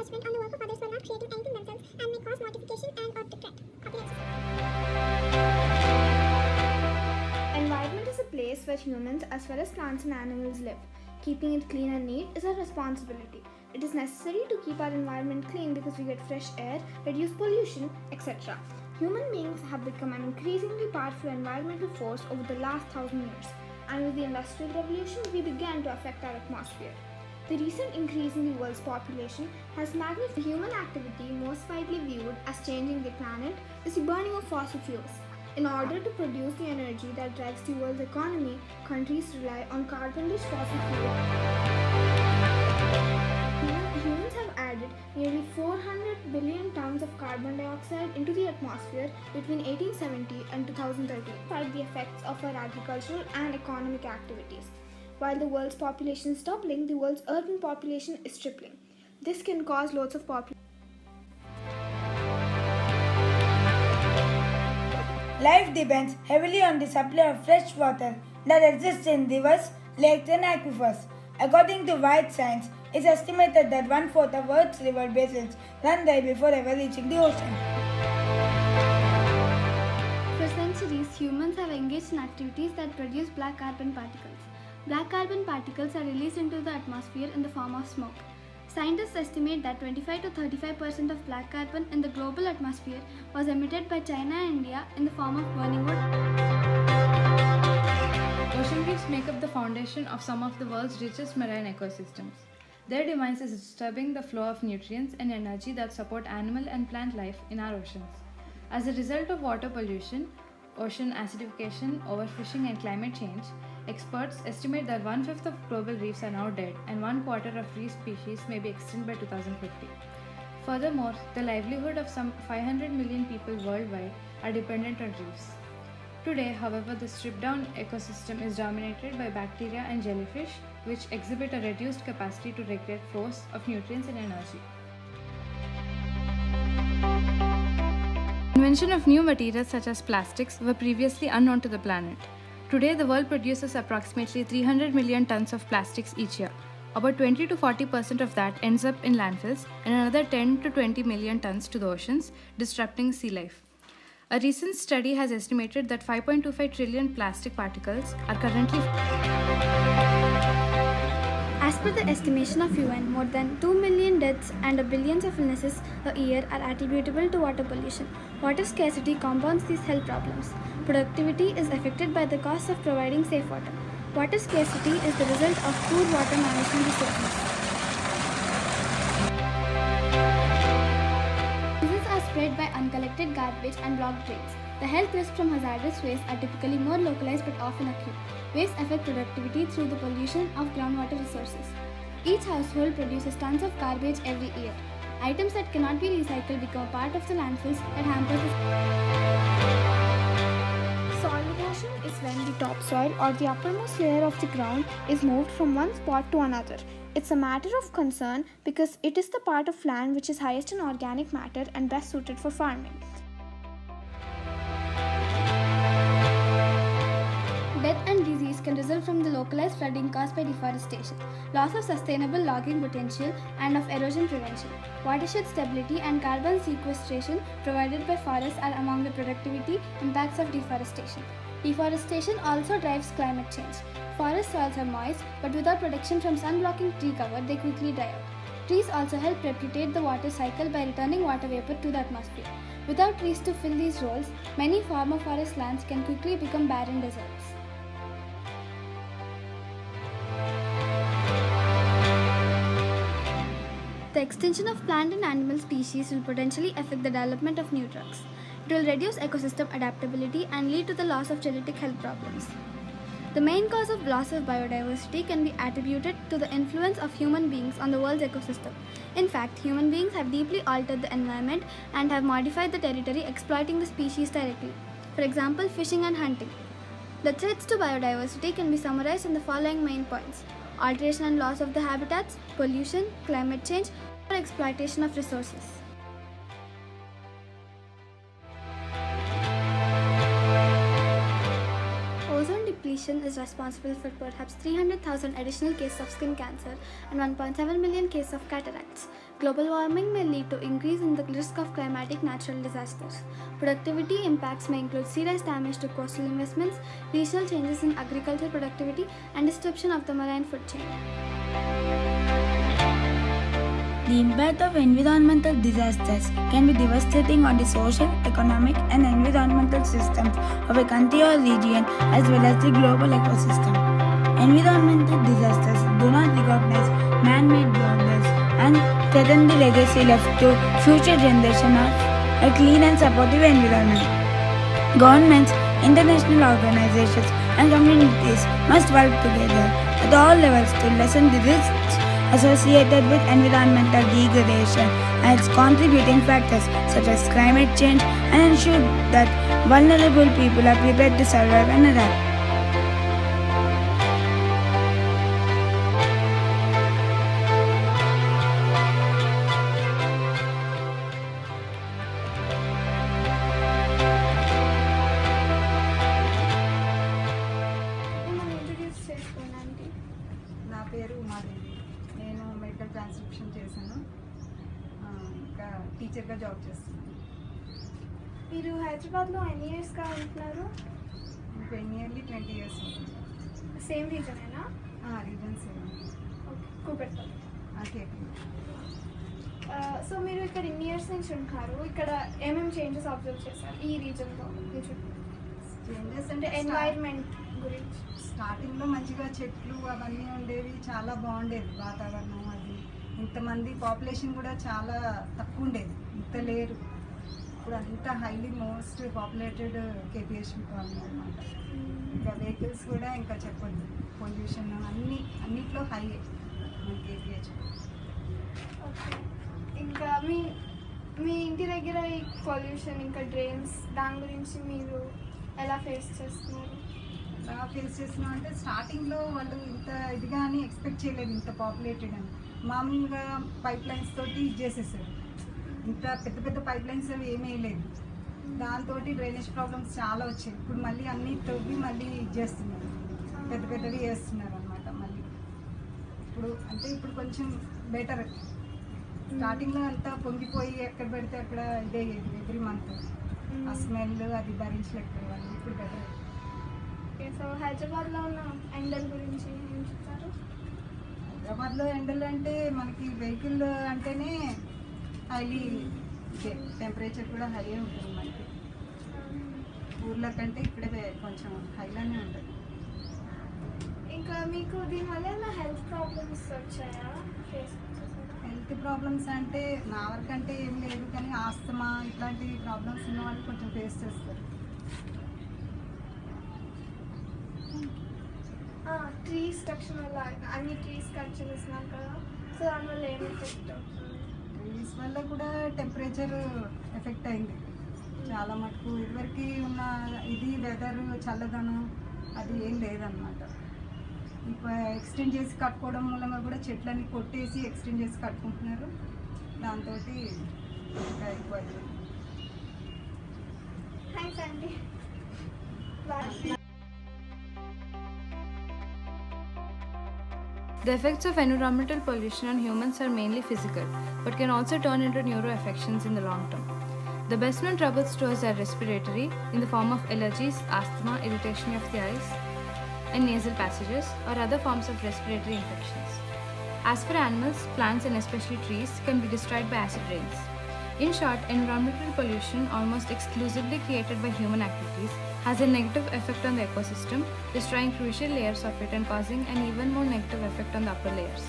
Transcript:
judgment on the work of others while not creating anything themselves and may cause mortification and or regret. Copy exercise. Environment is a place where humans as well as plants and animals live. Keeping it clean and neat is our responsibility. It is necessary to keep our environment clean because we get fresh air, reduce pollution, etc. Human beings have become an increasingly powerful environmental force over the last 1,000 years, and with the Industrial Revolution, we began to affect our atmosphere. The recent increase in the world's population has magnified human activity. Most widely viewed as changing the planet is the burning of fossil fuels. In order to produce the energy that drives the world's economy, countries rely on carbon-rich fossil fuels. Humans have added nearly 400 billion tons of carbon dioxide into the atmosphere between 1870 and 2013, despite the effects of our agricultural and economic activities. While the world's population is doubling, the world's urban population is tripling. This can cause loads of population. Life depends heavily on the supply of fresh water that exists in rivers, lakes, and aquifers. According to White Science, it's estimated that 1/4 of Earth's river basins run dry before ever reaching the ocean. For centuries, humans have engaged in activities that produce black carbon particles. Black carbon particles are released into the atmosphere in the form of smoke. Scientists estimate that 25 to 35% of black carbon in the global atmosphere was emitted by China and India in the form of burning wood. Ocean reefs make up the foundation of some of the world's richest marine ecosystems. Their demise is disturbing the flow of nutrients and energy that support animal and plant life in our oceans. As a result of water pollution, ocean acidification, overfishing, and climate change, experts estimate that 1/5 of global reefs are now dead and 1/4 of reef species may be extinct by 2050. Furthermore, the livelihood of some 500 million people worldwide are dependent on reefs. Today, however, the stripped-down ecosystem is dominated by bacteria and jellyfish, which exhibit a reduced capacity to regulate flows of nutrients and energy. Invention of new materials such as plastics were previously unknown to the planet. Today, the world produces approximately 300 million tons of plastics each year. About 20 to 40% of that ends up in landfills and another 10 to 20 million tons to the oceans, disrupting sea life. A recent study has estimated that 5.25 trillion plastic particles are currently. As per the estimation of UN, more than 2 million deaths and billions of illnesses a year are attributable to water pollution. Water scarcity compounds these health problems. Productivity is affected by the cost of providing safe water. Water scarcity is the result of poor water management resources. Diseases are spread by uncollected garbage and blocked drains. The health risks from hazardous waste are typically more localized but often acute. Waste affect productivity through the pollution of groundwater resources. Each household produces tons of garbage every year. Items that cannot be recycled become a part of the landfills that hampers the. Soil erosion is when the topsoil or the uppermost layer of the ground is moved from one spot to another. It's a matter of concern because it is the part of land which is highest in organic matter and best suited for farming. Death and disease can result from the localized flooding caused by deforestation, loss of sustainable logging potential, and of erosion prevention. Watershed stability and carbon sequestration provided by forests are among the productivity impacts of deforestation. Deforestation also drives climate change. Forest soils are moist, but without protection from sun-blocking tree cover, they quickly dry out. Trees also help replicate the water cycle by returning water vapor to the atmosphere. Without trees to fill these roles, many former forest lands can quickly become barren deserts. The extinction of plant and animal species will potentially affect the development of new drugs. It will reduce ecosystem adaptability and lead to the loss of genetic health problems. The main cause of loss of biodiversity can be attributed to the influence of human beings on the world's ecosystem. In fact, human beings have deeply altered the environment and have modified the territory, exploiting the species directly. For example, fishing and hunting. The threats to biodiversity can be summarized in the following main points: alteration and loss of the habitats, pollution, climate change, or exploitation of resources. Ozone depletion is responsible for perhaps 300,000 additional cases of skin cancer and 1.7 million cases of cataracts. Global warming may lead to increase in the risk of climatic natural disasters. Productivity impacts may include sea ice damage to coastal investments, regional changes in agricultural productivity, and disruption of the marine food chain. The impact of environmental disasters can be devastating on the social, economic, and environmental systems of a country or region as well as the global ecosystem. Environmental disasters do not recognize man-made borders and threaten the legacy left to future generations of a clean and supportive environment. Governments, international organizations, and communities must work together at all levels to lessen the risks associated with environmental degradation and its contributing factors such as climate change and ensure that vulnerable people are prepared to survive and adapt. Introduce చేసుకోండి. నా పేరు ఉమాదేవి. నేను medical transcription చేశాను, ఇంకా టీచర్గా job చేస్తున్నాను. మీరు హైదరాబాద్లో ఎన్ని ఇయర్స్గా ఉంటున్నారు? ఇంకా నియర్లీ 20 years అవుతుంది. సేమ్ రీజనేనా? రీజన్స్ ఓకే, కూపెట్పల్లి. కేపీ. సో మీరు ఇక్కడ ఇన్ని ఇయర్స్ నుంచి ఉంటున్నారు, ఇక్కడ ఏమేమి చేంజెస్ అబ్జర్వ్ చేశారు ఈ రీజన్లో? చేంజెస్ అంటే అంటే ఎన్వైర్న్మెంట్ గురించి. స్టార్టింగ్లో మంచిగా చెట్లు అవన్నీ ఉండేవి, చాలా బాగుండేది వాతావరణం. అది ఇంతమంది పాపులేషన్ కూడా చాలా తక్కువ ఉండేది, ఇంత లేరు. ఇప్పుడు అంతా హైలీ మోస్ట్ పాపులేటెడ్ కేపీహెచ్పి కాలనీ అనమాట. ఇంకా వెహికల్స్ కూడా ఇంకా చెప్పొద్దు, పొల్యూషన్ అన్నిట్లో హై మన కేపీహెచ్పి. ఓకే, ఇంకా మీ ఇంటి దగ్గర ఈ పొల్యూషన్ ఇంకా డ్రైన్స్ దాని గురించి మీరు ఎలా ఫేస్ చేస్తున్నారు? ఎలా ఫేస్ చేస్తున్నాం అంటే స్టార్టింగ్లో వాళ్ళు ఇంత ఇదిగా అని ఎక్స్పెక్ట్ చేయలేదు, ఇంత పాపులేటెడ్ అని. మామూలుగా పైప్ లైన్స్ తోటి ఇది చేసేసారు, ఇంత పెద్ద పెద్ద పైప్ లైన్స్ అవి ఏమీ లేదు. దాంతో డ్రైనేజ్ ప్రాబ్లమ్స్ చాలా వచ్చాయి. ఇప్పుడు మళ్ళీ అన్నీ తవ్వి మళ్ళీ ఇది చేస్తున్నారు, పెద్ద పెద్దవి వేస్తున్నారు అనమాట. మళ్ళీ ఇప్పుడు కొంచెం బెటర్. స్టార్టింగ్లో అంతా పొంగిపోయి ఎక్కడ పెడితే అక్కడ ఇదే ఎవ్రీ మంత్ ఆ స్మెల్ అది భరించలేకపోయేవాళ్ళు. ఇప్పుడు బెటర్. ఓకే, సో హైదరాబాద్లో ఉన్న ఎండల గురించి ఏం చెప్తారు? హైదరాబాద్లో ఎండలు అంటే మనకి వెహికల్ అంటేనే హైలీ టెంపరేచర్ కూడా హై ఉంటుంది మనకి. ఊర్ల కంటే ఇక్కడే కొంచెం హైలానే ఉంటుంది. ఇంకా మీకు దీనివల్ల ఏమైనా హెల్త్ ప్రాబ్లమ్స్ వచ్చాయా? ఫేస్ హెల్త్ ప్రాబ్లమ్స్ అంటే నా వరకు అంటే ఏం లేదు, కానీ ఆస్తమా ఇట్లాంటి ప్రాబ్లమ్స్ ఉన్న వాళ్ళు కొంచెం ఫేస్ చేస్తారు. ట్రీస్ కట్షన్ వల్ల అన్ని ట్రీస్ కట్ చేసినాం కదా, సో దానివల్ల ఏం ఎఫెక్ట్ అవుతుంది? ట్రీస్ వల్ల కూడా టెంపరేచర్ ఎఫెక్ట్ అయింది చాలా మటుకు. ఇదివరకు ఉన్న ఇది వెదర్ చల్లదనం అది ఏం లేదన్నమాట. ఇప్పుడు ఎక్స్టెండ్ చేసి కట్టుకోవడం మూలంగా కూడా చెట్లన్నీ కొట్టేసి ఎక్స్టెండ్ చేసి కట్టుకుంటున్నారు, దాంతో ఇంకా ఎక్కువ అవుతుంది. థ్యాంక్స్ అండి. Bye. The effects of environmental pollution on humans are mainly physical, but can also turn into neuroaffections in the long term. The best known troubles to us are respiratory, in the form of allergies, asthma, irritation of the eyes and nasal passages, or other forms of respiratory infections. As for animals, plants and especially trees can be destroyed by acid rains. In short, environmental pollution, almost exclusively created by human activities, has a negative effect on the ecosystem, destroying crucial layers of it and causing an even more negative effect on the upper layers.